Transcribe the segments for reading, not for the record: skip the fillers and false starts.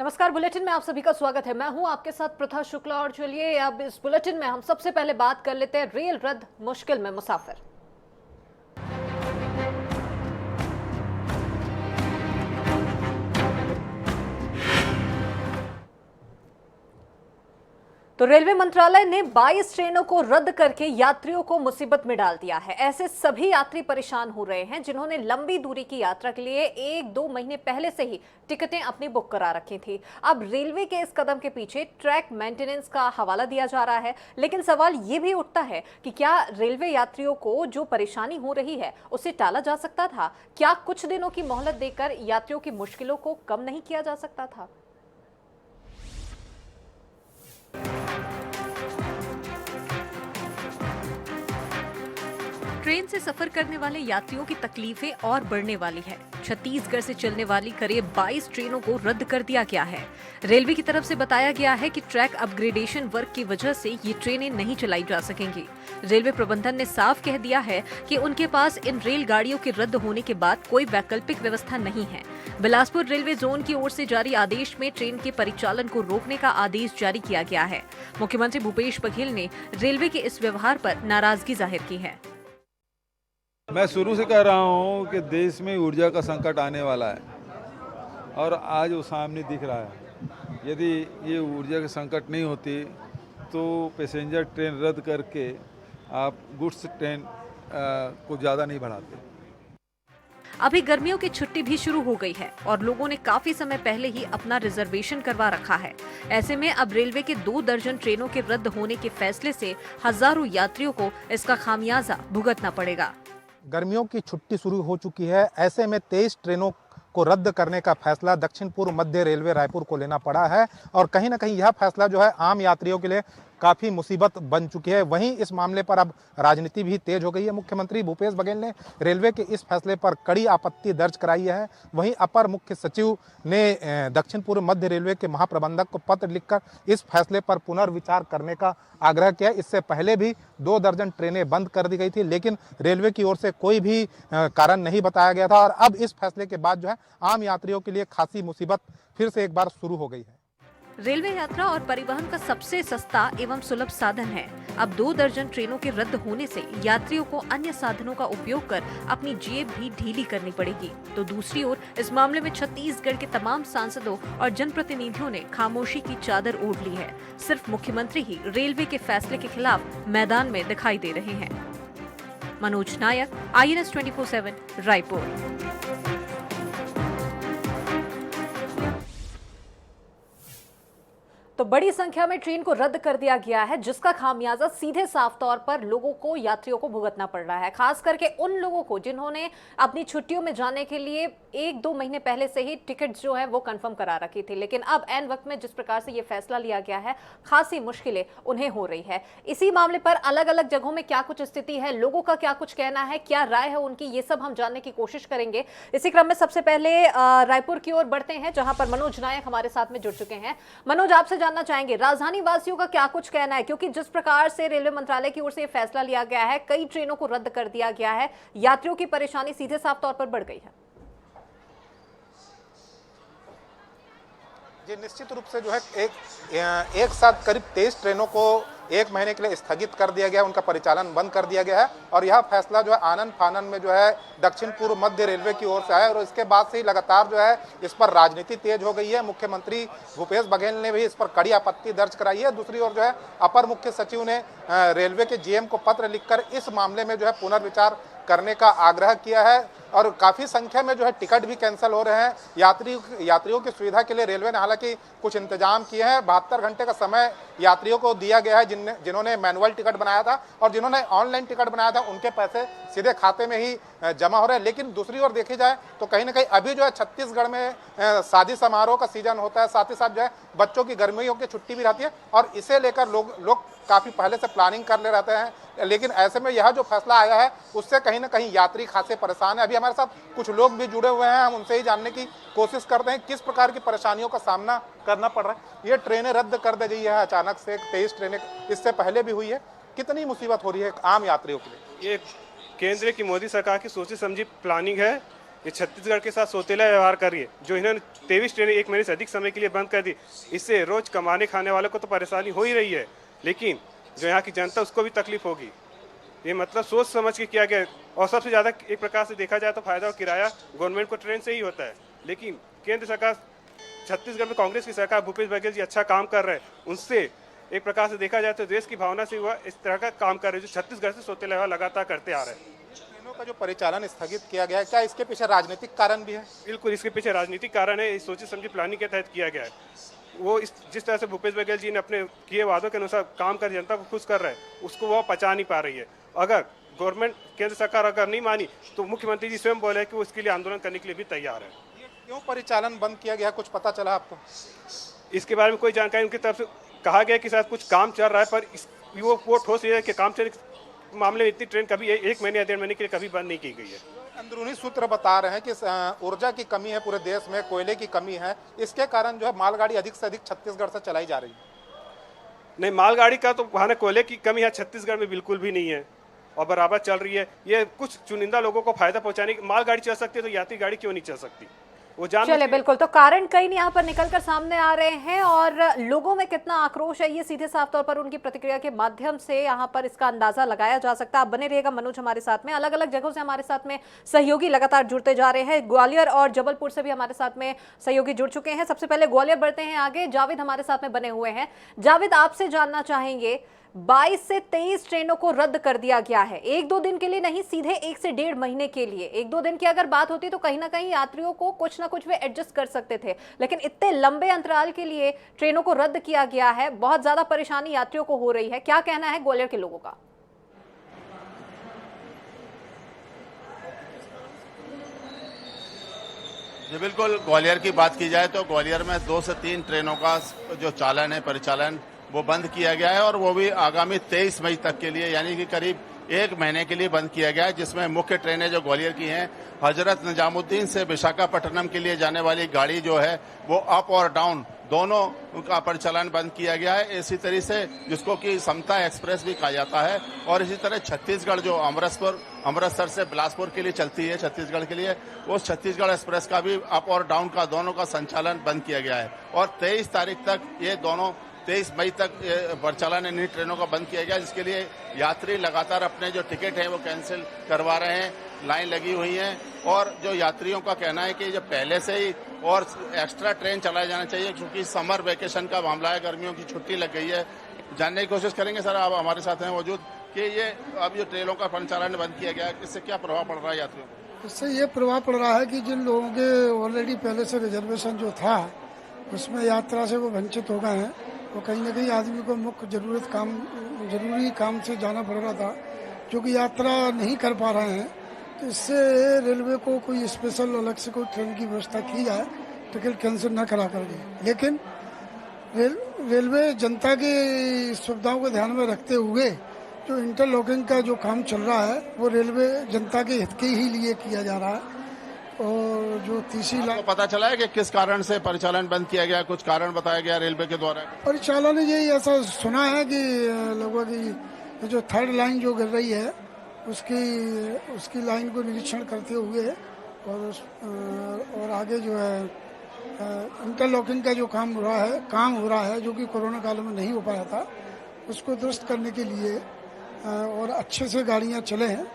नमस्कार। बुलेटिन में आप सभी का स्वागत है। मैं हूं आपके साथ प्रथा शुक्ला और चलिए अब इस बुलेटिन में हम सबसे पहले बात कर लेते हैं रेल रद्द, मुश्किल में मुसाफिर। तो रेलवे मंत्रालय ने 22 ट्रेनों को रद्द करके यात्रियों को मुसीबत में डाल दिया है। ऐसे सभी यात्री परेशान हो रहे हैं जिन्होंने लंबी दूरी की यात्रा के लिए 1-2 महीने पहले से ही टिकटें अपनी बुक करा रखी थी। अब रेलवे के इस कदम के पीछे ट्रैक मेंटेनेंस का हवाला दिया जा रहा है, लेकिन सवाल ये भी उठता है कि क्या रेलवे यात्रियों को जो परेशानी हो रही है उसे टाला जा सकता था? क्या कुछ दिनों की मोहलत देकर यात्रियों की मुश्किलों को कम नहीं किया जा सकता था? ट्रेन से सफर करने वाले यात्रियों की तकलीफें और बढ़ने वाली है। छत्तीसगढ़ से चलने वाली करीब 22 ट्रेनों को रद्द कर दिया गया है। रेलवे की तरफ से बताया गया है कि ट्रैक अपग्रेडेशन वर्क की वजह से ये ट्रेनें नहीं चलाई जा सकेंगी। रेलवे प्रबंधन ने साफ कह दिया है कि उनके पास इन रेलगाड़ियों के रद्द होने के बाद कोई वैकल्पिक व्यवस्था नहीं है। बिलासपुर रेलवे जोन की ओर से जारी आदेश में ट्रेन के परिचालन को रोकने का आदेश जारी किया गया है। मुख्यमंत्री भूपेश बघेल ने रेलवे के इस व्यवहार पर नाराजगी जाहिर की है। मैं शुरू से कह रहा हूँ कि देश में ऊर्जा का संकट आने वाला है और आज वो सामने दिख रहा है। यदि ये ऊर्जा का संकट नहीं होती तो पैसेंजर ट्रेन रद्द करके आप गुड्स ट्रेन को ज़्यादा नहीं बढ़ाते। अभी गर्मियों की छुट्टी भी शुरू हो गई है और लोगों ने काफी समय पहले ही अपना रिजर्वेशन करवा रखा है। ऐसे में अब रेलवे के 2 दर्जन ट्रेनों के रद्द होने के फैसले से हजारों यात्रियों को इसका खामियाजा भुगतना पड़ेगा। गर्मियों की छुट्टी शुरू हो चुकी है। ऐसे में 23 ट्रेनों को रद्द करने का फैसला दक्षिण पूर्व मध्य रेलवे रायपुर को लेना पड़ा है और कहीं ना कहीं यह फैसला जो है आम यात्रियों के लिए काफ़ी मुसीबत बन चुकी है। वहीं इस मामले पर अब राजनीति भी तेज हो गई है। मुख्यमंत्री भूपेश बघेल ने रेलवे के इस फैसले पर कड़ी आपत्ति दर्ज कराई है। वहीं अपर मुख्य सचिव ने दक्षिण पूर्व मध्य रेलवे के महाप्रबंधक को पत्र लिखकर इस फैसले पर पुनर्विचार करने का आग्रह किया। इससे पहले भी 2 दर्जन ट्रेनें बंद कर दी गई थी, लेकिन रेलवे की ओर से कोई भी कारण नहीं बताया गया था और अब इस फैसले के बाद जो है आम यात्रियों के लिए खासी मुसीबत फिर से एक बार शुरू हो गई है। रेलवे यात्रा और परिवहन का सबसे सस्ता एवं सुलभ साधन है। अब 2 दर्जन ट्रेनों के रद्द होने से यात्रियों को अन्य साधनों का उपयोग कर अपनी जेब भी ढीली करनी पड़ेगी। तो दूसरी ओर इस मामले में छत्तीसगढ़ के तमाम सांसदों और जनप्रतिनिधियों ने खामोशी की चादर ओढ़ ली है। सिर्फ मुख्यमंत्री ही रेलवे के फैसले के खिलाफ मैदान में दिखाई दे रहे हैं। मनोज नायक, INS 24/7, रायपुर। तो बड़ी संख्या में ट्रेन को रद्द कर दिया गया है, जिसका खामियाजा सीधे साफ तौर पर लोगों को, यात्रियों को भुगतना पड़ रहा है। खास करके उन लोगों को जिन्होंने अपनी छुट्टियों में जाने के लिए 1-2 महीने पहले से ही टिकट जो है वो कंफर्म करा रखी थी, लेकिन अब ऐन वक्त में जिस प्रकार से ये फैसला लिया गया है, खासी मुश्किलें उन्हें हो रही है। इसी मामले पर अलग अलग जगहों में क्या कुछ स्थिति है, लोगों का क्या कुछ कहना है, क्या राय है उनकी, ये सब हम जानने की कोशिश करेंगे। इसी क्रम में सबसे पहले रायपुर की ओर बढ़ते हैं, जहां पर मनोज नायक हमारे साथ में जुड़ चुके हैं। मनोज, आपसे जानना चाहेंगे राजधानी वासियों का क्या कुछ कहना है, क्योंकि जिस प्रकार से रेलवे मंत्रालय की ओर से फैसला लिया गया है, कई ट्रेनों को रद्द कर दिया गया है, यात्रियों की परेशानी सीधे साफ तौर पर बढ़ गई है। जी, निश्चित रूप से जो है एक साथ करीब 23 ट्रेनों को 1 महीने के लिए स्थगित कर दिया गया, उनका परिचालन बंद कर दिया गया है और यह फैसला जो है आनन फानन में जो है दक्षिण पूर्व मध्य रेलवे की ओर से आया और इसके बाद से ही लगातार जो है इस पर राजनीति तेज हो गई है। मुख्यमंत्री भूपेश बघेल ने भी इस पर कड़ी आपत्ति दर्ज कराई है। दूसरी ओर जो है अपर मुख्य सचिव ने रेलवे के GM को पत्र लिखकर इस मामले में जो है पुनर्विचार करने का आग्रह किया है और काफ़ी संख्या में जो है टिकट भी कैंसिल हो रहे हैं। यात्रियों की सुविधा के लिए रेलवे ने हालांकि कुछ इंतजाम किए हैं। 72 घंटे का समय यात्रियों को दिया गया है जिन्होंने मैनुअल टिकट बनाया था और जिन्होंने ऑनलाइन टिकट बनाया था उनके पैसे सीधे खाते में ही जमा हो रहे हैं। लेकिन दूसरी ओर देखी जाए तो कहीं ना कहीं अभी जो है छत्तीसगढ़ में शादी समारोह का सीजन होता है, साथ ही साथ जो है बच्चों की गर्मियों की छुट्टी भी रहती है और इसे लेकर लोग काफ़ी पहले से प्लानिंग कर ले रहते हैं। लेकिन ऐसे में यह जो फैसला आया है उससे कहीं ना कहीं यात्री खासे परेशान है। अभी हमारे साथ कुछ लोग भी जुड़े हुए हैं, हम उनसे ही जानने की कोशिश करते हैं किस प्रकार की परेशानियों का सामना करना पड़ रहा है। ये ट्रेनें रद्द कर दी गई है अचानक से, 23 ट्रेनें इससे पहले भी हुई है, कितनी मुसीबत हो रही है आम यात्रियों के लिए? ये केंद्र की मोदी सरकार की सोची समझी प्लानिंग है ये छत्तीसगढ़ के साथ सौतेला व्यवहार कर रही है। जो इन्होंने 23 ट्रेनें 1 महीने से अधिक समय के लिए बंद कर दी, इससे रोज कमाने खाने वालों को तो परेशानी हो ही रही है, लेकिन जो यहाँ की जनता उसको भी तकलीफ होगी। ये मतलब सोच समझ के किया गया। और सबसे ज़्यादा एक प्रकार से देखा जाए तो फायदा और किराया गवर्नमेंट को ट्रेन से ही होता है, लेकिन केंद्र सरकार, छत्तीसगढ़ में कांग्रेस की सरकार, भूपेश बघेल जी अच्छा काम कर रहे हैं। उनसे एक प्रकार से देखा जाए तो देश की भावना से हुआ इस तरह का काम कर रहे हैं, जो छत्तीसगढ़ से सौतेला व्यवहार लगातार करते आ रहे हैं। ट्रेनों का जो परिचालन स्थगित किया गया है, क्या इसके पीछे राजनीतिक कारण भी है? बिल्कुल, इसके पीछे राजनीतिक कारण है। इस सोची समझी प्लानिंग के तहत किया गया है। वो जिस तरह से भूपेश बघेल जी ने अपने किए वादों के अनुसार काम कर जनता को खुश कर रहे हैं, उसको वो पचा नहीं पा रही है। अगर गवर्नमेंट, केंद्र सरकार अगर नहीं मानी तो मुख्यमंत्री जी स्वयं बोले कि वो इसके लिए आंदोलन करने के लिए भी तैयार है। ये क्यों परिचालन बंद किया गया, कुछ पता चला आपको? इसके बारे में कोई जानकारी उनकी तरफ से कहा गया कि शायद कुछ काम चल रहा है, पर वो ठोस ये है कि काम चलने के मामले में इतनी ट्रेन कभी 1 महीने या 1.5 महीने के लिए कभी बंद नहीं की गई है। अंदरूनी सूत्र बता रहे हैं कि ऊर्जा की कमी है पूरे देश में, कोयले की कमी है, इसके कारण जो है मालगाड़ी अधिक से अधिक छत्तीसगढ़ से चलाई जा रही है। नहीं, मालगाड़ी का तो वहाँ कोयले की कमी है छत्तीसगढ़ में बिल्कुल भी नहीं है और बराबर चल रही है। ये कुछ चुनिंदा लोगों को फायदा पहुंचाने की, मालगाड़ी चल सकती है तो यात्री गाड़ी क्यों नहीं चल सकती? वो चले बिल्कुल, तो कारण कई नहीं यहाँ पर निकलकर सामने आ रहे हैं और लोगों में कितना आक्रोश है ये सीधे साफ तौर पर उनकी प्रतिक्रिया के माध्यम से यहाँ पर इसका अंदाजा लगाया जा सकता है। आप बने रहिएगा मनोज हमारे साथ में, अलग अलग जगहों से हमारे साथ में सहयोगी लगातार जुड़ते जा रहे हैं। ग्वालियर और जबलपुर से भी हमारे साथ में सहयोगी जुड़ चुके हैं। सबसे पहले ग्वालियर बढ़ते हैं आगे, जावेद हमारे साथ में बने हुए हैं। जावेद, आपसे जानना चाहेंगे, 22 से 23 ट्रेनों को रद्द कर दिया गया है, 1-2 दिन के लिए नहीं, सीधे 1 से 1.5 महीने के लिए। 1-2 दिन की अगर बात होती तो कहीं ना कहीं यात्रियों को कुछ ना कुछ वे एडजस्ट कर सकते थे, लेकिन इतने लंबे अंतराल के लिए ट्रेनों को रद्द किया गया है। बहुत ज्यादा परेशानी यात्रियों को हो रही है, क्या कहना है ग्वालियर के लोगों का? जी बिल्कुल, ग्वालियर की बात की जाए तो ग्वालियर में 2 से 3 ट्रेनों का जो चालन है, परिचालन, वो बंद किया गया है और वो भी आगामी 23 मई तक के लिए, यानी कि करीब 1 महीने के लिए बंद किया गया है। जिसमें मुख्य ट्रेनें जो ग्वालियर की हैं, हजरत निजामुद्दीन से विशाखापट्टनम के लिए जाने वाली गाड़ी जो है वो अप और डाउन दोनों का परिचालन बंद किया गया है। इसी तरह से जिसको कि समता एक्सप्रेस भी कहा जाता है, और इसी तरह छत्तीसगढ़ जो अमृतसर से बिलासपुर के लिए चलती है छत्तीसगढ़ के लिए, उस छत्तीसगढ़ एक्सप्रेस का भी अप और डाउन का दोनों का संचालन बंद किया गया है। और 23 तारीख तक ये दोनों 23 मई तक परिचालन इन्हीं ट्रेनों का बंद किया गया, जिसके लिए यात्री लगातार अपने जो टिकट है वो कैंसिल करवा रहे हैं, लाइन लगी हुई है। और जो यात्रियों का कहना है कि जो पहले से ही और एक्स्ट्रा ट्रेन चलाया जाना चाहिए, क्योंकि समर वेकेशन का मामला है, गर्मियों की छुट्टी लग गई है। जानने की कोशिश करेंगे सर, आप हमारे साथ हैं मौजूद, कि ये अब जो ट्रेनों का परिचालन बंद किया गया है, इससे क्या प्रभाव पड़ रहा है यात्रियों को? इससे ये प्रभाव पड़ रहा है कि जिन लोगों के ऑलरेडी पहले से रिजर्वेशन जो था उसमें यात्रा से वो वंचित हो गए हैं। तो कहीं ना कहीं आदमी को मुख्य जरूरी काम से जाना पड़ रहा था, जो कि यात्रा नहीं कर पा रहे हैं। तो इससे रेलवे को कोई स्पेशल अलग से कोई ट्रेन की व्यवस्था की जाए, टिकट कैंसिल न करा करके। लेकिन रेलवे जनता की सुविधाओं को ध्यान में रखते हुए जो इंटरलॉकिंग का जो काम चल रहा है वो रेलवे जनता के हित के ही लिए किया जा रहा है। और जो तीसरी लाइन, पता चला है कि किस कारण से परिचालन बंद किया गया, कुछ कारण बताया गया रेलवे के द्वारा? परिचालन यही ऐसा सुना है कि लोगों की जो 3rd लाइन जो गिर रही है उसकी लाइन को निरीक्षण करते हुए और आगे जो है इंटरलॉकिंग का जो काम हो रहा है जो कि कोरोना काल में नहीं हो पाया था, उसको दुरुस्त करने के लिए और अच्छे से गाड़ियां चले हैं,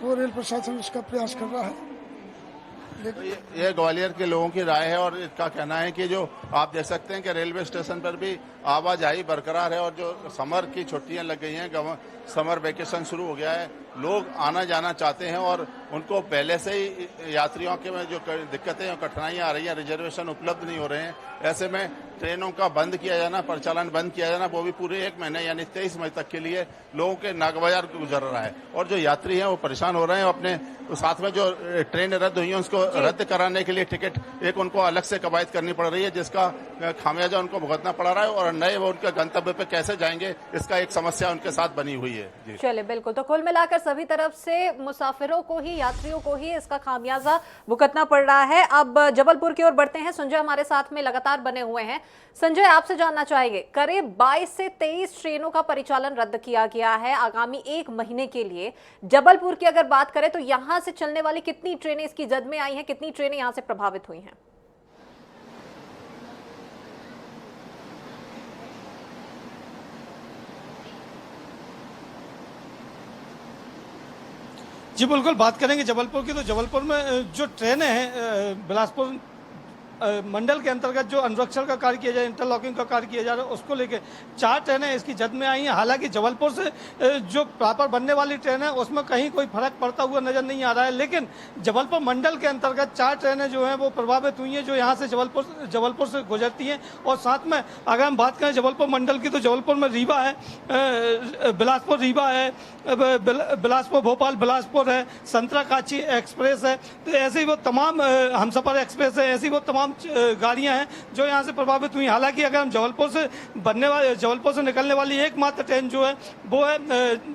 वो रेल प्रशासन उसका प्रयास कर रहा है। ये ग्वालियर के लोगों की राय है और इनका कहना है कि जो आप देख सकते हैं कि रेलवे स्टेशन पर भी आवाजाही बरकरार है और जो समर की छुट्टियां लग गई हैं, समर वेकेशन शुरू हो गया है, लोग आना जाना चाहते हैं और उनको पहले से ही यात्रियों के में जो दिक्कतें और कठिनाइयां आ रही हैं, रिजर्वेशन उपलब्ध नहीं हो रहे हैं, ऐसे में ट्रेनों का बंद किया जाना, परिचालन बंद किया जाना, वो भी पूरे 1 महीने यानी 23 मई तक के लिए लोगों के नागबाजार गुजर रहा है। और जो यात्री हैं वो परेशान हो रहे हैं, अपने साथ में जो ट्रेन रद्द हुई है उसको रद्द कराने के लिए टिकट एक उनको अलग से कवायद करनी पड़ रही है, जिसका इसका खामियाजा उनको भुगतना पड़ रहा है और नए वो उनके गंतव्य पे कैसे जाएंगे इसका एक समस्या उनके साथ बनी हुई है। जी चलिए बिल्कुल, तो कुल मिलाकर सभी तरफ से मुसाफिरों को ही, यात्रियों को ही इसका खामियाजा भुगतना पड़ रहा है। अब जबलपुर की ओर बढ़ते हैं। संजय हमारे साथ में लगातार बने हुए हैं। संजय, आपसे जानना चाहेंगे, करीब 22 से 23 ट्रेनों का परिचालन रद्द किया गया है आगामी 1 महीने के लिए। जबलपुर की अगर बात करें तो यहां से चलने वाली कितनी ट्रेनें इसकी जद में आई हैं, कितनी ट्रेनें यहां से प्रभावित हुई हैं? जी बिल्कुल, बात करेंगे जबलपुर की, तो जबलपुर में जो ट्रेनें हैं बिलासपुर मंडल के अंतर्गत जो अनुरक्षण का कार्य किया जा रहा है, इंटरलॉकिंग का कार्य किया जा रहा है, उसको लेके 4 ट्रेनें इसकी जद में आई हैं। हालांकि जबलपुर से जो प्रॉपर बनने वाली ट्रेन है उसमें कहीं कोई फर्क पड़ता हुआ नजर नहीं आ रहा है, लेकिन जबलपुर मंडल के अंतर्गत 4 ट्रेनें जो हैं वो प्रभावित हुई हैं, जो यहाँ से जबलपुर से गुजरती हैं। और साथ में अगर हम बात करें जबलपुर मंडल की, तो जबलपुर में रीवा है, बिलासपुर रीवा है, बिलासपुर भोपाल बिलासपुर है, संतरागाछी एक्सप्रेस है, तो ऐसे ही वो तमाम हमसफर एक्सप्रेस है, ऐसी वो तमाम गाड़ियां हैं जो यहां से प्रभावित हुई। हालांकि अगर हम जबलपुर से निकलने वाली एकमात्र ट्रेन जो है वो है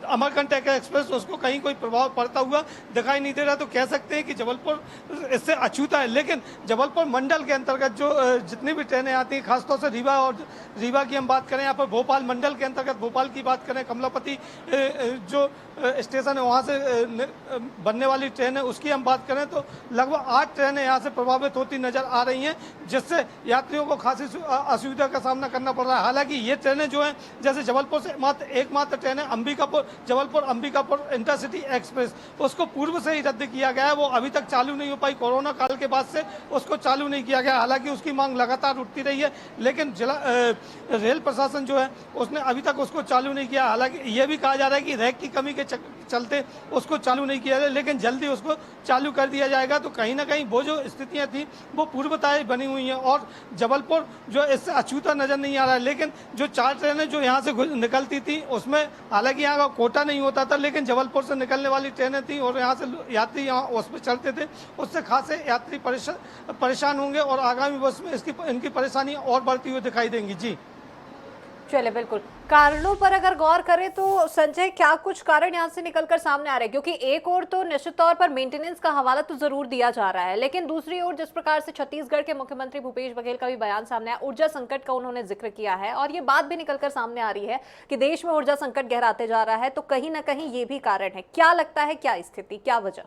अमरकंटक एक्सप्रेस, उसको कहीं कोई प्रभाव पड़ता हुआ दिखाई नहीं दे रहा। तो कह सकते हैं कि जबलपुर इससे अछूता है। लेकिन जबलपुर मंडल के अंतर्गत जो जितनी भी ट्रेनें आती हैं, खासतौर से रीवा की हम बात करें, यहाँ पर भोपाल मंडल के अंतर्गत भोपाल की बात करें, कमलापति जो स्टेशन है वहाँ से बनने वाली ट्रेन है उसकी हम बात करें तो लगभग 8 ट्रेनें यहाँ से प्रभावित होती नजर आ रही हैं, जिससे यात्रियों को खासी असुविधा का सामना करना पड़ रहा है। हालांकि ये ट्रेनें जो हैं, जैसे जबलपुर से एकमात्र ट्रेन है जबलपुर अंबिकापुर इंटरसिटी एक्सप्रेस, उसको पूर्व से ही रद्द किया गया है। वो अभी तक चालू नहीं हो पाई, कोरोना काल के बाद से उसको चालू नहीं किया गया। हालांकि उसकी मांग लगातार उठती रही है, लेकिन रेल प्रशासन जो है उसने अभी तक उसको चालू नहीं किया। हालांकि ये भी कहा जा रहा है कि रैक की कमी के चलते उसको चालू नहीं किया जाए, लेकिन जल्दी उसको चालू कर दिया जाएगा। तो कहीं ना कहीं वो जो स्थितियां थी वो पूर्वताएं बनी हुई हैं और जबलपुर जो इससे अछूता नजर नहीं आ रहा है। लेकिन जो 4 ट्रेनें जो यहाँ से निकलती थी उसमें हालांकि यहाँ का कोटा नहीं होता था, लेकिन जबलपुर से निकलने वाली ट्रेनें थी और यहाँ से यात्री यहाँ उस पर चलते थे, उससे खासे यात्री परेशान होंगे और आगामी वर्ष में इनकी परेशानी और बढ़ती हुई दिखाई देंगी। जी चलिए बिल्कुल, कारणों पर अगर गौर करें तो संजय, क्या कुछ कारण यहाँ से निकलकर सामने आ रहे हैं? क्योंकि एक ओर तो निश्चित तौर पर मेंटेनेंस का हवाला तो जरूर दिया जा रहा है, लेकिन दूसरी ओर जिस प्रकार से छत्तीसगढ़ के मुख्यमंत्री भूपेश बघेल का भी बयान सामने आया, ऊर्जा संकट का उन्होंने जिक्र किया है और ये बात भी निकलकर सामने आ रही है कि देश में ऊर्जा संकट गहराते जा रहा है, तो कहीं ना कहीं ये भी कारण है। क्या लगता है, क्या स्थिति, क्या वजह?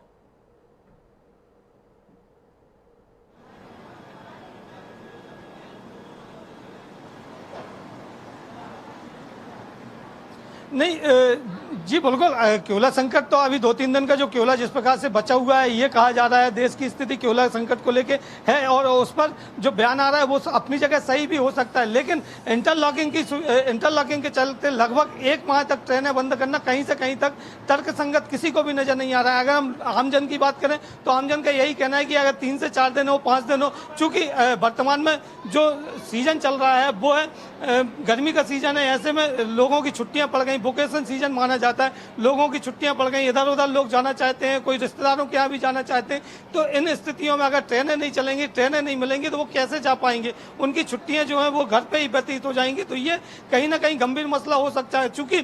नहीं, जी बिल्कुल, कोयला संकट तो अभी 2-3 दिन का जो कोयला जिस प्रकार से बचा हुआ है, ये कहा जा रहा है देश की स्थिति कोयला संकट को लेके है और उस पर जो बयान आ रहा है वो अपनी जगह सही भी हो सकता है। लेकिन इंटरलॉकिंग के चलते लगभग 1 माह तक ट्रेनें बंद करना कहीं से कहीं तक तर्कसंगत किसी को भी नजर नहीं आ रहा है। अगर हम आमजन की बात करें तो आमजन का यही कहना है कि अगर 3 से 4 दिन हो, 5 दिन हो, चूंकि वर्तमान में जो सीजन चल रहा है वो है गर्मी का सीजन है, ऐसे में लोगों की छुट्टियां पड़ गई, वेकेशन सीजन माना जाता है, लोगों की छुट्टियां पड़ गई, इधर उधर लोग जाना चाहते हैं, कोई रिश्तेदारों के यहाँ भी जाना चाहते हैं। तो इन स्थितियों में अगर ट्रेनें नहीं चलेंगी, ट्रेनें नहीं मिलेंगी तो वो कैसे जा पाएंगे? उनकी छुट्टियां जो है वो घर पे ही व्यतीत हो जाएंगी। तो ये कहीं ना कहीं गंभीर मसला हो सकता है। चूंकि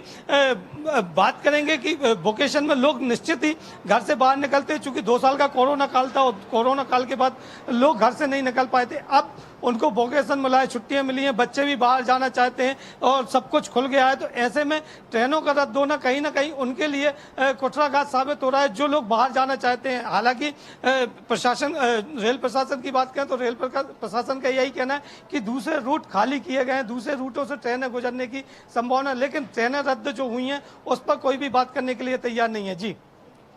बात करेंगे कि वेकेशन में लोग निश्चित ही घर से बाहर निकलते हैं, चूंकि 2 साल का कोरोना काल था और कोरोना काल के बाद लोग घर से नहीं निकल पाए थे। अब उनको वेकेशन मिला है, छुट्टियां मिली हैं, बच्चे भी बाहर जाना चाहते हैं और सब कुछ खुल गया है। तो ऐसे में ट्रेनों का रद्द होना कहीं ना कहीं उनके लिए कुठराघात साबित हो रहा है, जो लोग बाहर जाना चाहते हैं। हालांकि रेल प्रशासन की बात करें तो रेल प्रशासन का यही कहना है कि दूसरे रूट खाली किए गए हैं, दूसरे रूटों से ट्रेनें गुजरने की संभावना, लेकिन ट्रेनें रद्द जो हुई हैं उस पर कोई भी बात करने के लिए तैयार नहीं है। जी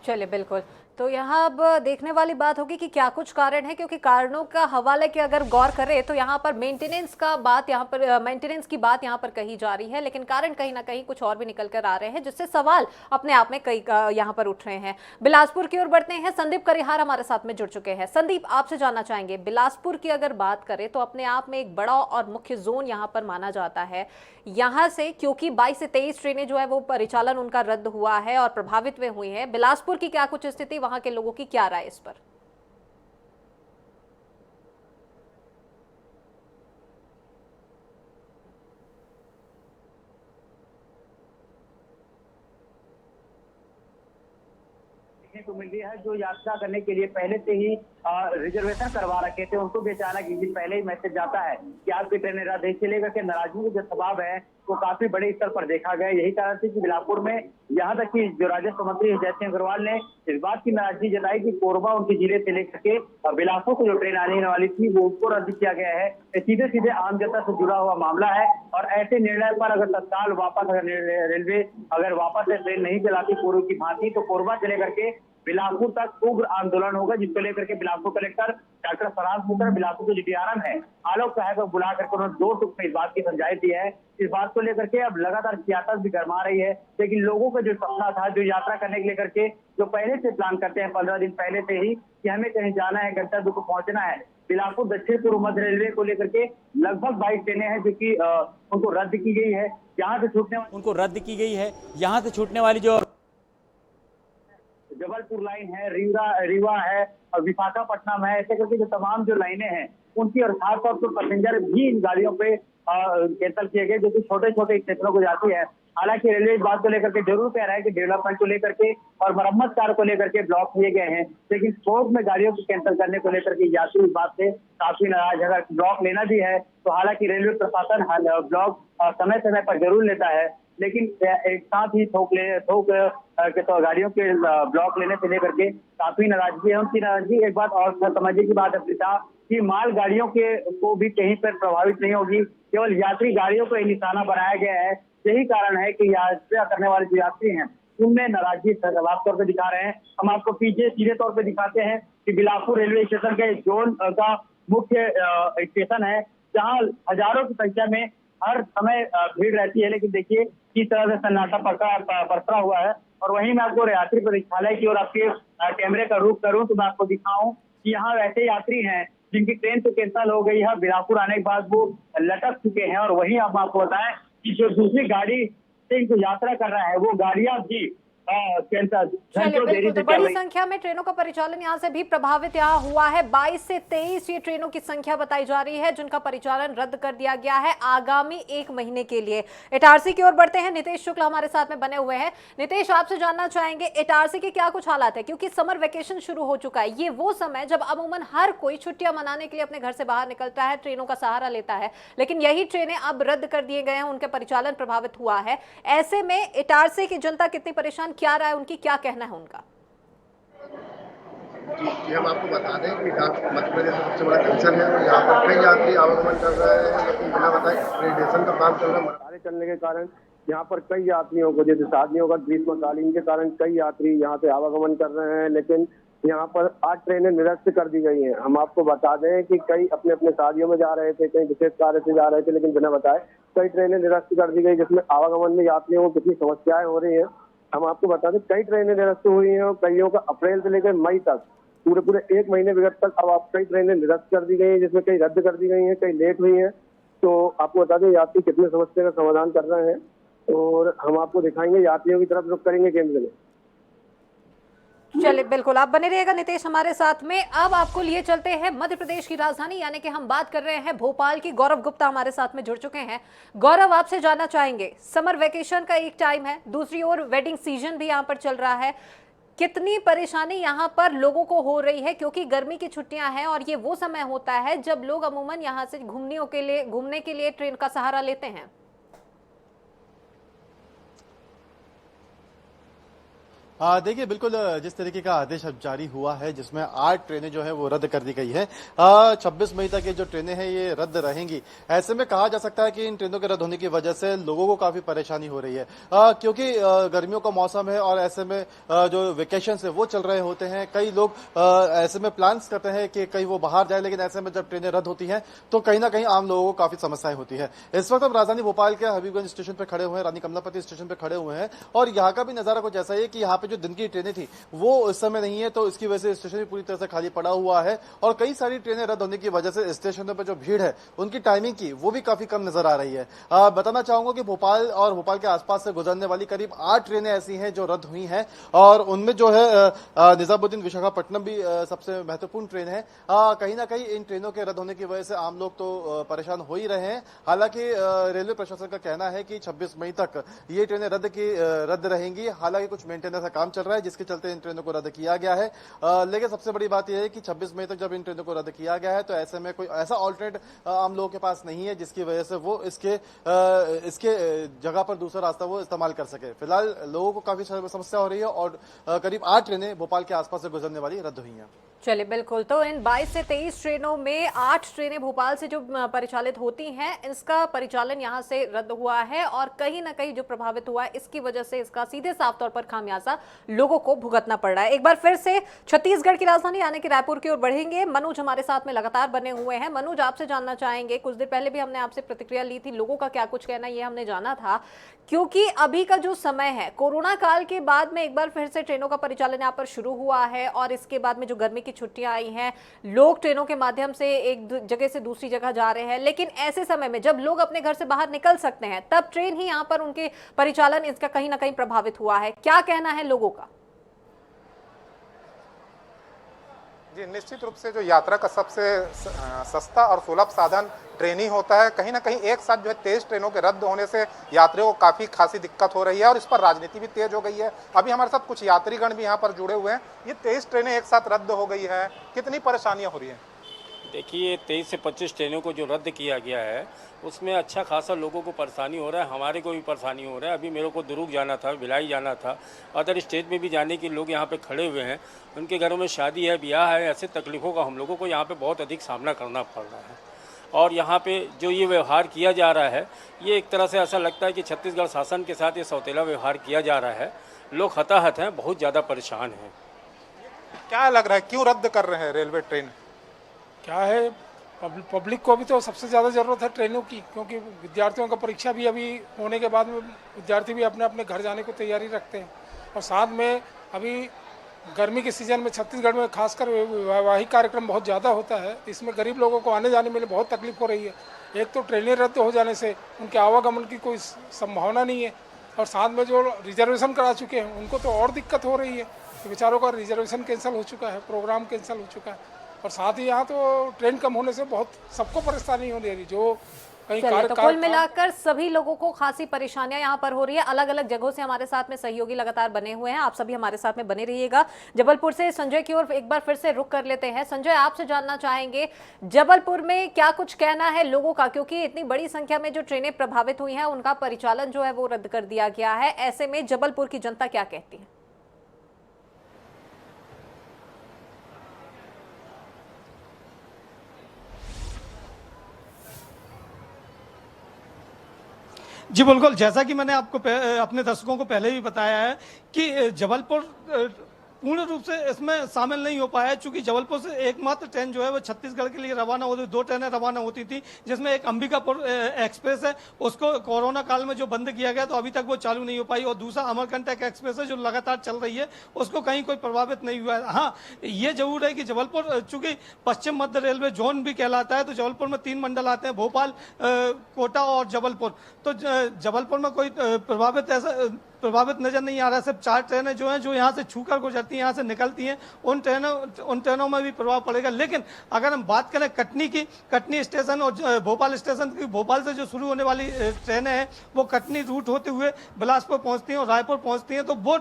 चलिए बिल्कुल, तो यहाँ अब देखने वाली बात होगी कि क्या कुछ कारण है, क्योंकि कारणों का हवाले के अगर गौर करें तो यहाँ पर मेंटेनेंस की बात यहाँ पर कही जा रही है, लेकिन कारण कहीं ना कहीं कुछ और भी निकल कर आ रहे हैं, जिससे सवाल अपने आप में कई यहाँ पर उठ रहे हैं। बिलासपुर की ओर बढ़ते हैं, संदीप करिहार हमारे साथ में जुड़ चुके हैं। संदीप, आपसे जानना चाहेंगे, बिलासपुर की अगर बात करें तो अपने आप में एक बड़ा और मुख्य जोन यहाँ पर माना जाता है। यहाँ से क्योंकि 22 से 23 ट्रेनें जो है वो परिचालन उनका रद्द हुआ है और प्रभावित में हुई है। बिलासपुर की क्या कुछ स्थिति, वहां के लोगों की क्या राय इस पर? को मिल रही है। जो यात्रा करने के लिए पहले से ही रिजर्वेशन करवा रखे थे, उनको भी अचानक एक दिन पहले ही मैसेज जाता है कि आपकी ट्रेनें रद्द है। इसे लेकर के नाराजगी का जो स्वभाव है वो काफी बड़े स्तर पर देखा गया। यही कारण थी कि बिलासपुर में यहाँ तक कि जो राजस्व मंत्री जय सिंह अग्रवाल ने इस बात की नाराजगी जताई कि कोरबा उनके जिले से लेकर के और बिलासपुर को जो ट्रेन आने वाली थी वो उसको रद्द किया गया है। ये सीधे सीधे आम जनता से जुड़ा हुआ मामला है और ऐसे निर्णय पर अगर तत्काल वापस अगर रेलवे अगर वापस से ट्रेन नहीं चलाती पूर्व की भांति, तो कोरबा से लेकर के बिलासपुर तक उग्र आंदोलन होगा, जिसको लेकर के बिलासपुर कलेक्टर डॉक्टर फरहाद मुकर, बिलासपुर के डीआरएम है आलोक सहाय को बुला करके उन्होंने 2 टूक में इस बात की समझाइश दी है। इस बात को लेकर के अब लगातार सियासत भी गरमा रही है, लेकिन लोगों का जो सपना था, जो यात्रा करने के लेकर के जो पहले से प्लान करते हैं 15 दिन पहले से ही कि हमें कहीं जाना है, गंतव्य को पहुंचना है, बिलासपुर दक्षिण पूर्व मध्य रेलवे को लेकर के लगभग 22 ट्रेनें हैं जो कि उनको रद्द की गई है। यहाँ से छूटने वाली जो जबलपुर लाइन है, रीवा है और विशाखापट्टनम है, ऐसे करके जो तमाम जो लाइनें हैं उनकी और खासतौर पर पैसेंजर भी इन गाड़ियों पे कैंसिल किए गए, जो कि छोटे छोटे स्टेशनों को जाती है। हालांकि रेलवे इस बात को लेकर के जरूर कह रहा है कि डेवलपमेंट को लेकर के और मरम्मत कार्य को लेकर के ब्लॉक किए गए हैं, लेकिन स्पोर्ट में गाड़ियों को कैंसिल करने को लेकर के यात्री इस बात से काफी नाराज है। अगर ब्लॉक लेना भी है तो हालांकि रेलवे प्रशासन ब्लॉक समय समय पर जरूर लेता है, लेकिन एक साथ ही थोक के तो गाड़ियों के ब्लॉक लेने से लेकर के काफी नाराजगी है। उनकी नाराजगी एक बात और समझने की बात है प्रीता कि माल गाड़ियों के को भी कहीं पर प्रभावित नहीं होगी, केवल यात्री गाड़ियों को ही निशाना बनाया गया है। यही कारण है कि यात्रा करने वाले जो यात्री हैं उनमें नाराजगी साफ तौर पर दिखा रहे हैं। हम आपको पीछे सीधे तौर पर दिखाते हैं कि बिलासपुर रेलवे स्टेशन के जोन का मुख्य स्टेशन है, जहाँ हजारों की संख्या में हर समय भीड़ रहती है, लेकिन देखिए किस तरह से सन्नाटा पसरा हुआ है। और वहीं मैं आपको यात्री प्रतीक्षालय की ओर आपके कैमरे का रुख करूं तो मैं आपको दिखाऊं कि यहाँ वैसे यात्री हैं जिनकी ट्रेन तो कैंसिल हो गई है, बिलासपुर आने के बाद वो लटक चुके हैं। और वहीं आप आपको बताएं कि जो दूसरी गाड़ी से इनको यात्रा कर रहा है वो गाड़ियां भी चलिए, बिल्कुल। तो बड़ी संख्या में ट्रेनों का परिचालन यहाँ से भी प्रभावित यहाँ हुआ है। 22 से 23 ये ट्रेनों की संख्या बताई जा रही है जिनका परिचालन रद्द कर दिया गया है आगामी 1 महीने के लिए। इटारसी की ओर बढ़ते हैं, नितेश शुक्ल हमारे साथ में बने हुए हैं। नितेश, आपसे जानना चाहेंगे इटारसी के क्या कुछ हालात है, क्योंकि समर वेकेशन शुरू हो चुका है। ये वो समय जब अमूमन हर कोई छुट्टियां मनाने के लिए अपने घर से बाहर निकलता है, ट्रेनों का सहारा लेता है, लेकिन यही ट्रेनें अब रद्द कर दिए गए हैं, उनका परिचालन प्रभावित हुआ है। ऐसे में इटारसी की जनता कितनी परेशान, क्या रहा है, उनकी क्या कहना है उनका? जी, हम आपको बता दें कि मध्य प्रदेश में सबसे बड़ा जंक्शन है और यहाँ पर कई यात्री आवागमन कर रहे हैं, लेकिन बिना बताए एक्रेडिटेशन का काम चल रहा है। कार्य चलने के कारण यहाँ पर कई यात्रियों को, जैसे शादियों का ग्रीष्मकालीन के कारण कई यात्री यहाँ से आवागमन कर रहे हैं, लेकिन यहाँ पर 8 ट्रेनें निरस्त कर दी गई हैं। हम आपको बता दें कि कई अपने अपने शादियों में जा रहे थे, कई विशेष कार्य से जा रहे थे, लेकिन बिना बताए कई ट्रेनें निरस्त कर दी गई, जिसमें आवागमन में यात्रियों को कितनी समस्याएं हो रही हैं। हम आपको बता दें कई ट्रेनें निरस्त हुई हैं और कईयों का अप्रैल से लेकर मई तक पूरे 1 महीने विगत तक अब आप कई ट्रेनें निरस्त कर दी गई हैं, जिसमें कई रद्द कर दी गई हैं, कई लेट हुई हैं। तो आपको बता दें यात्री कितने समस्या का समाधान कर रहे हैं और हम आपको दिखाएंगे, यात्रियों की तरफ रुख करेंगे केंद्र में। चलिए, बिल्कुल, आप बने रहिएगा नितेश हमारे साथ में। अब आपको लिए चलते हैं मध्य प्रदेश की राजधानी, यानी कि हम बात कर रहे हैं भोपाल की। गौरव गुप्ता हमारे साथ में जुड़ चुके हैं। गौरव, आपसे जानना चाहेंगे, समर वेकेशन का एक टाइम है, दूसरी ओर वेडिंग सीजन भी यहाँ पर चल रहा है, कितनी परेशानी यहाँ पर लोगों को हो रही है, क्योंकि गर्मी की छुट्टियां हैं और ये वो समय होता है जब लोग अमूमन यहाँ से घूमने के लिए ट्रेन का सहारा लेते हैं। देखिए, बिल्कुल जिस तरीके का आदेश अब जारी हुआ है, जिसमें 8 ट्रेनें जो है वो रद्द कर दी गई है। 26 मई तक ये जो ट्रेनें हैं ये रद्द रहेंगी। ऐसे में कहा जा सकता है कि इन ट्रेनों के रद्द होने की वजह से लोगों को काफी परेशानी हो रही है, क्योंकि गर्मियों का मौसम है और ऐसे में जो वेकेशन है वो चल रहे होते हैं। कई लोग ऐसे में प्लान्स करते हैं कि कहीं वो बाहर जाए, लेकिन ऐसे में जब ट्रेनें रद्द होती हैं तो कहीं ना कहीं आम लोगों को काफी समस्याएं होती है। इस वक्त हम राजधानी भोपाल के हबीबगंज स्टेशन पर खड़े हुए हैं, रानी कमलापति स्टेशन पर खड़े हुए हैं, और यहाँ का भी नजारा कुछ ऐसा है कि यहाँ जो दिन की ट्रेनें थी वो इस समय नहीं है, तो इसकी वजह से स्टेशन भी पूरी तरह से खाली पड़ा हुआ है और कई सारी ट्रेनें रद्द होने की वजह से स्टेशनों पर जो भीड़ है उनकी टाइमिंग की वो भी काफी कम नजर आ रही है। बताना चाहूंगा कि भोपाल और भोपाल के आसपास से गुजरने वाली करीब 8 ट्रेनें ऐसी हैं जो रद्द हुई हैं और उनमें जो है निजामुद्दीन विशाखापट्टनम भी सबसे महत्वपूर्ण ट्रेन है। कहीं ना कहीं इन ट्रेनों के रद्द होने की वजह से आम लोग तो परेशान हो ही रहे हैं। हालांकि रेलवे प्रशासन का कहना है कि 26 मई तक ये ट्रेनें रद्द रहेंगी। हालांकि कुछ मेंटेनेंस का काम चल रहा है, जिसके चलते इन ट्रेनों को रद्द किया गया है। लेकिन सबसे बड़ी बात यह है कि 26 मई तक जब इन ट्रेनों को रद्द किया गया है तो ऐसे में कोई ऐसा ऑल्टरनेट आम लोगों के पास नहीं है जिसकी वजह से वो इसके जगह पर दूसरा रास्ता वो इस्तेमाल कर सके। फिलहाल लोगों को काफी समस्या हो रही है और करीब 8 ट्रेनें भोपाल के आसपास से गुजरने वाली रद्द हुई हैं। चलिए बिल्कुल, तो इन 22 से 23 ट्रेनों में 8 ट्रेनें भोपाल से जो परिचालित होती हैं, इसका परिचालन यहां से रद्द हुआ है और कहीं ना कहीं जो प्रभावित हुआ है इसकी वजह से इसका सीधे साफ तौर पर खामियाजा लोगों को भुगतना पड़ रहा है। एक बार फिर से छत्तीसगढ़ की राजधानी यानी कि रायपुर की ओर बढ़ेंगे। मनोज हमारे साथ में लगातार बने हुए हैं। मनोज, आपसे जानना चाहेंगे, कुछ देर पहले भी हमने आपसे प्रतिक्रिया ली थी, लोगों का क्या कुछ कहना ये हमने जाना था, क्योंकि अभी का जो समय है कोरोना काल के बाद में एक बार फिर से ट्रेनों का परिचालन यहाँ पर शुरू हुआ है और इसके बाद में जो गर्मी की छुट्टियां आई हैं, लोग ट्रेनों के माध्यम से एक जगह से दूसरी जगह जा रहे हैं, लेकिन ऐसे समय में जब लोग अपने घर से बाहर निकल सकते हैं तब ट्रेन ही यहाँ पर उनके परिचालन इसका कहीं ना कहीं प्रभावित हुआ है। क्या कहना है लोगों का? जी, निश्चित रूप से जो यात्रा का सबसे सस्ता और सुलभ साधन ट्रेन ही होता है। कहीं ना कहीं एक साथ जो है 23 ट्रेनों के रद्द होने से यात्रियों को काफ़ी खासी दिक्कत हो रही है और इस पर राजनीति भी तेज हो गई है। अभी हमारे साथ कुछ यात्रीगण भी यहाँ पर जुड़े हुए हैं। ये 23 ट्रेनें एक साथ रद्द हो गई है, कितनी परेशानियाँ हो रही हैं? देखिए, 23 से 25 ट्रेनों को जो रद्द किया गया है उसमें अच्छा खासा लोगों को परेशानी हो रहा है, हमारे को भी परेशानी हो रहा है। अभी मेरे को दुर्ग जाना था, भिलाई जाना था, अदर स्टेट में भी जाने के लोग यहाँ पे खड़े हुए हैं, उनके घरों में शादी है, ब्याह है, ऐसे तकलीफ़ों का हम लोगों को यहाँ पे बहुत अधिक सामना करना पड़ रहा है। और यहाँ पे जो ये व्यवहार किया जा रहा है, ये एक तरह से ऐसा लगता है कि छत्तीसगढ़ शासन के साथ ये सौतेला व्यवहार किया जा रहा है। लोग हताहत हैं, बहुत ज़्यादा परेशान हैं। क्या लग रहा है, क्यों रद्द कर रहे हैं रेलवे ट्रेन? क्या है, पब्लिक को भी तो सबसे ज़्यादा ज़रूरत है ट्रेनों की, क्योंकि विद्यार्थियों का परीक्षा भी अभी होने के बाद में विद्यार्थी भी अपने अपने घर जाने को तैयारी रखते हैं। और साथ में अभी गर्मी के सीज़न में छत्तीसगढ़ में खासकर वैवाहिक कार्यक्रम बहुत ज़्यादा होता है, इसमें गरीब लोगों को आने जाने में बहुत तकलीफ हो रही है। एक तो ट्रेनें रद्द हो जाने से उनके आवागमन की कोई संभावना नहीं है और साथ में जो रिजर्वेशन करा चुके हैं उनको तो और दिक्कत हो रही है। बेचारों का रिजर्वेशन कैंसिल हो चुका है, प्रोग्राम कैंसिल हो चुका है और साथ ही यहाँ तो ट्रेन कम होने से बहुत सबको परेशानी हो रही है। जो कहीं तो कुल मिलाकर सभी लोगों को खासी परेशानियां यहाँ पर हो रही है। अलग अलग जगहों से हमारे साथ में सहयोगी लगातार बने हुए हैं, आप सभी हमारे साथ में बने रहिएगा। जबलपुर से संजय की ओर एक बार फिर से रुख कर लेते हैं। संजय, आपसे जानना चाहेंगे जबलपुर में क्या कुछ कहना है लोगों का, क्योंकि इतनी बड़ी संख्या में जो ट्रेनें प्रभावित हुई हैं उनका परिचालन जो है वो रद्द कर दिया गया है। ऐसे में जबलपुर की जनता क्या कहती है? जी बिल्कुल, जैसा कि मैंने आपको अपने दर्शकों को पहले भी बताया है कि जबलपुर पूर्ण रूप से इसमें शामिल नहीं हो पाया है, चूंकि जबलपुर से एकमात्र ट्रेन जो है वो छत्तीसगढ़ के लिए रवाना होती, 2 ट्रेनें रवाना होती थी, जिसमें एक अंबिकापुर एक्सप्रेस है, उसको कोरोना काल में जो बंद किया गया तो अभी तक वो चालू नहीं हो पाई, और दूसरा अमरकंटक एक्सप्रेस है जो लगातार चल रही है, उसको कहीं कोई प्रभावित नहीं हुआ है। हाँ, ये जरूर है कि जबलपुर चूंकि पश्चिम मध्य रेलवे जोन भी कहलाता है, तो जबलपुर में 3 मंडल आते हैं, भोपाल, कोटा और जबलपुर। तो जबलपुर में कोई प्रभावित नजर नहीं आ रहा है। सिर्फ 4 ट्रेनें जो हैं जो यहाँ से छूकर गुजरती हैं, यहाँ से निकलती हैं, उन ट्रेनों में भी प्रभाव पड़ेगा। लेकिन अगर हम बात करें कटनी की, कटनी स्टेशन और भोपाल स्टेशन की, भोपाल से जो शुरू होने वाली ट्रेनें हैं वो कटनी रूट होते हुए बिलासपुर पहुँचती हैं और रायपुर पहुँचती हैं, तो वो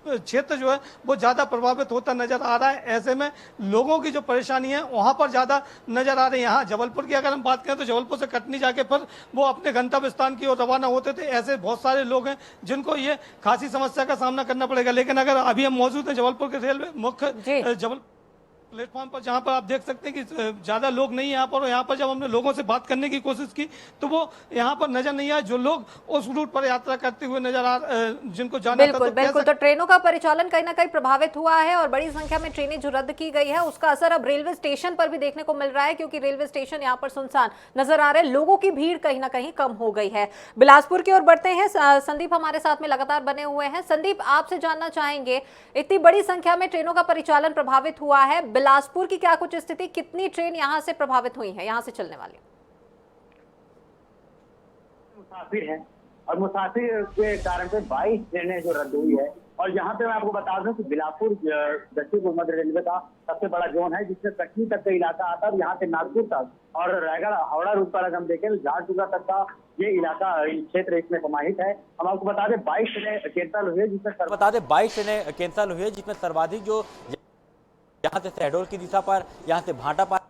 क्षेत्र जो है वो ज़्यादा प्रभावित होता नजर आ रहा है। ऐसे में लोगों की जो परेशानी है वहाँ पर ज़्यादा नजर आ रही है। यहाँ जबलपुर की अगर हम बात करें तो जबलपुर से कटनी जाके फिर वो अपने गंतव्य स्थान की ओर रवाना होते थे। ऐसे बहुत सारे लोग हैं जिनको ये खासी समस्या का सामना करना पड़ेगा। लेकिन अगर अभी हम मौजूद हैं जबलपुर के रेलवे मुख्य प्लेटफॉर्म पर, जहां पर आप देख सकते हैं कि ज्यादा लोग नहीं है यहाँ पर, और यहाँ पर जब हमने लोगों से बात करने की कोशिश की तो वो यहाँ पर नजर नहीं आए। जो लोग उस रूट पर यात्रा करते हुए नजर आ जिनको जाना बिल्कुल बिल्कुल, तो ट्रेनों का परिचालन कहीं ना कहीं प्रभावित हुआ है और बड़ी संख्या में ट्रेनें जो रद्द की गई है उसका असर अब रेलवे स्टेशन पर भी देखने को मिल रहा है, क्योंकि रेलवे स्टेशन यहाँ पर सुनसान नजर आ रहे हैं, लोगों की भीड़ कहीं ना कहीं कम हो गई है। बिलासपुर की ओर बढ़ते हैं, संदीप हमारे साथ में लगातार बने हुए हैं। संदीप, आपसे जानना चाहेंगे, इतनी बड़ी संख्या में ट्रेनों का परिचालन प्रभावित हुआ है, बिलासपुर की क्या कुछ स्थिति, कितनी ट्रेन यहां से प्रभावित हुई है, यहां से चलने वाली? मुसाफिर हैं और मुसाफिर के कारण से 22 ट्रेनें जो रद्द हुई है और यहाँ पे मैं आपको बता दूं कि बिलासपुर दक्षिण पूर्व मध्य रेलवे का सबसे बड़ा जोन है, जिसमें कटनी तक का इलाका आता है और यहाँ से नागपुर तक और रायगढ़ हावड़ा रूट पर अगर हम देखें झारसुगुड़ा तक का ये इलाका क्षेत्र इसमें समाहित है। हम आपको बता दें 22 ट्रेनें कैंसिल हुई है, जिसमें सर्वाधिक जो यहाँ से शहडोल की दिशा पर, यहाँ से भाटा पर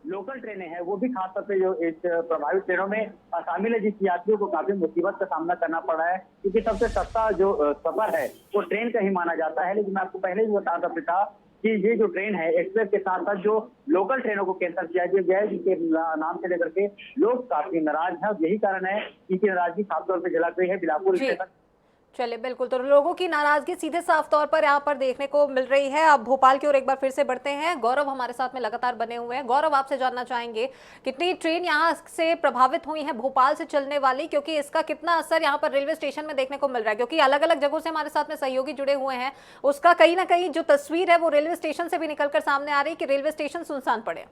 लोकल ट्रेनें हैं वो भी खासतौर पे जो इस प्रभावित ट्रेनों में शामिल है, जिस यात्रियों को काफी मुसीबत का सामना करना पड़ रहा है, क्योंकि सबसे सस्ता जो सफर है वो ट्रेन का ही माना जाता है। लेकिन मैं आपको पहले भी बता सकता था कि ये जो ट्रेन है एक्सप्रेस के साथ साथ जो लोकल ट्रेनों को कैंसिल किया गया है, जिसके नाम से लेकर के लोग काफी नाराज हैं और यही कारण है कि नाराजगी खासतौर पर झलक रही है बिलासपुर स्टेशन। चलिए बिल्कुल, तो लोगों की नाराजगी सीधे साफ तौर पर यहाँ पर देखने को मिल रही है। अब भोपाल की ओर एक बार फिर से बढ़ते हैं। गौरव हमारे साथ में लगातार बने हुए हैं। गौरव, आपसे जानना चाहेंगे कितनी ट्रेन यहाँ से प्रभावित हुई हैं भोपाल से चलने वाली, क्योंकि इसका कितना असर यहाँ पर रेलवे स्टेशन में देखने को मिल रहा है, क्योंकि अलग अलग जगहों से हमारे साथ में सहयोगी जुड़े हुए हैं, उसका कहीं ना कहीं जो तस्वीर है वो रेलवे स्टेशन से भी निकलकर सामने आ रही है कि रेलवे स्टेशन सुनसान पड़े।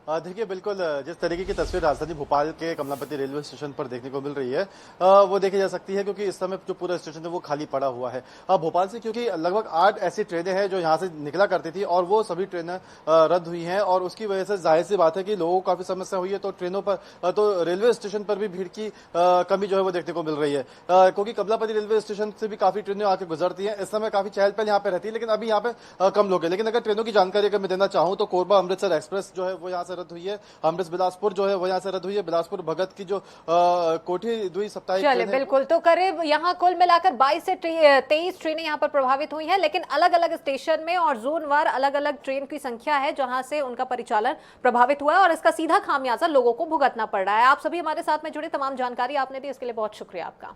देखिए बिल्कुल जिस तरीके की तस्वीर राजधानी भोपाल के कमलापति रेलवे स्टेशन पर देखने को मिल रही है वो देखी जा सकती है, क्योंकि इस समय जो पूरा स्टेशन है वो खाली पड़ा हुआ है। भोपाल से क्योंकि लगभग 8 ऐसी ट्रेनें हैं जो यहाँ से निकला करती थी और वो सभी ट्रेनें रद्द हुई हैं और उसकी वजह से जाहिर सी बात है कि लोगों को काफी समस्या हुई है। तो ट्रेनों पर तो रेलवे स्टेशन पर भी भीड़ की कमी जो है वो देखने को मिल रही है, क्योंकि कमलापति रेलवे स्टेशन से भी काफी ट्रेनें आके गुजरती हैं। इस समय काफी चहल पहल यहाँ पे रहती है, लेकिन अभी यहाँ पे कम लोग हैं। लेकिन अगर ट्रेनों की जानकारी अगर मैं देना चाहूँ तो कोरबा अमृतसर एक्सप्रेस जो है वो यहाँ से रद्द हुई है, अमृतसर बिलासपुर जो है वो यहाँ से रद्द हुई है, बिलासपुर भगत की जो कोठी द्वि साप्ताहिक चलिए बिल्कुल, तो करीब यहाँ कुल मिलाकर 22 से 23 ट्रेनें यहाँ पर प्रभावित हुई हैं, लेकिन अलग अलग स्टेशन में और जोनवार अलग अलग ट्रेन की संख्या है जहां से उनका परिचालन प्रभावित हुआ है और इसका सीधा खामियाजा लोगों को भुगतना पड़ रहा है। आप सभी हमारे साथ में जुड़े, तमाम जानकारी आपने दी, इसके लिए बहुत शुक्रिया आपका।